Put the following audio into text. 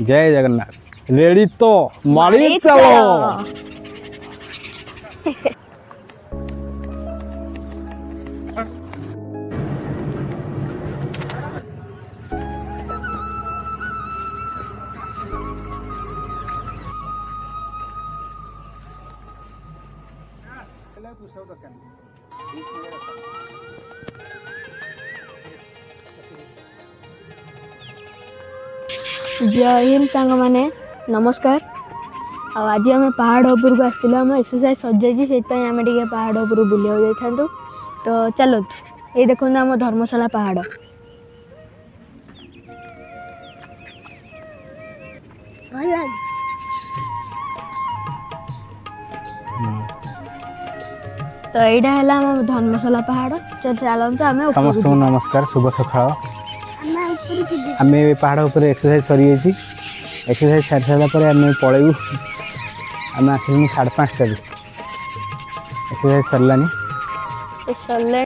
जय जगन्नाथ। रेडी तो मारी चलो। जय हिंद सांग मैंने नमस्कार। आज आम पहाड़ उपर को आसलु आम एक्सरसाइज सजाई से आम टे पहाड़ उपर बुलिया जाता तो चलो ये देखो आम धर्मशाला पहाड़ तो यहाँ है आम धर्मशाला पहाड़। चल चलते आम समस्त नमस्कार शुभ सकाळ। आम पहाड़ उपर एक्सरसाइज सरी जाइए। एक्सरसाइज सारी सारापर आम पलू आम आस 5:30 एक्सरसाइज सरलानी सरले